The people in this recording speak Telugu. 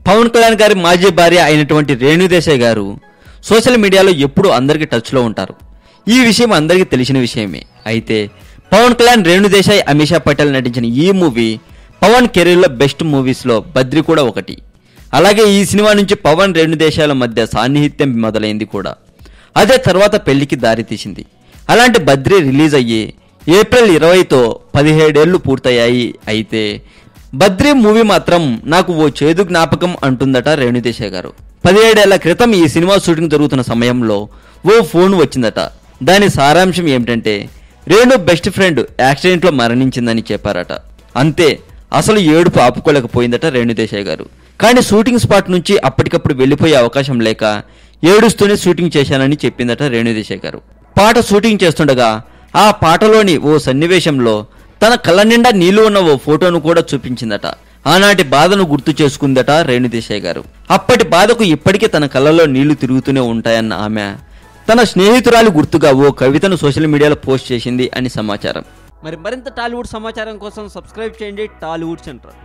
పవన్ కళ్యాణ్ గారి మాజీ భార్య అయినటువంటి రేణుదేశాయ్ గారు సోషల్ మీడియాలో ఎప్పుడూ అందరికీ టచ్లో ఉంటారు. ఈ విషయం అందరికీ తెలిసిన విషయమే. అయితే పవన్ కళ్యాణ్, రేణుదేశాయ్, అమీషా పటేల్ నటించిన ఈ మూవీ పవన్ కెరీర్లో బెస్ట్ మూవీస్లో బద్రి కూడా ఒకటి. అలాగే ఈ సినిమా నుంచి పవన్, రేణుదేశాయ్ల మధ్య సాన్నిహిత్యం మొదలైంది కూడా. అదే తర్వాత పెళ్లికి దారితీసింది. అలాంటి బద్రి రిలీజ్ అయ్యి ఏప్రిల్ 20తో 17 ఏళ్లు పూర్తయ్యాయి. అయితే బద్రి మూవీ మాత్రం నాకు ఓ చేదు జ్ఞాపకం అంటుందట రేణుదేశాయ్ గారు. 17 ఏళ్ల క్రితం ఈ సినిమా షూటింగ్ జరుగుతున్న సమయంలో ఓ ఫోన్ వచ్చిందట. దాని సారాంశం ఏమిటంటే రేణు బెస్ట్ ఫ్రెండ్ యాక్సిడెంట్లో మరణించిందని చెప్పారట. అంతే, అసలు ఏడుపు ఆపుకోలేకపోయిందట రేణుదేశాయ్ గారు. కానీ షూటింగ్ స్పాట్ నుంచి అప్పటికప్పుడు వెళ్ళిపోయే అవకాశం లేక ఏడుస్తూనే షూటింగ్ చేశానని చెప్పిందట రేణుదేశాయ్ గారు. పాట షూటింగ్ చేస్తుండగా ఆ పాటలోని ఓ సన్నివేశంలో తన కళ్ళ నిండా నీళ్లు ఉన్న ఓ ఫోటోను కూడా చూపించిందట. ఆనాటి బాధను గుర్తు చేసుకుందట రేణుదేశాయ్ గారు. అప్పటి బాధకు ఇప్పటికీ తన కళ్ళలో నీళ్లు తిరుగుతూనే ఉంటాయన్న ఆమె తన స్నేహితురాలి గుర్తుగా ఓ కవితను సోషల్ మీడియాలో పోస్ట్ చేసింది అని సమాచారం. మరి మరింత టాలీవుడ్ సమాచారం కోసం సబ్స్క్రైబ్ చేయండి టాలీవుడ్ సెంటర్.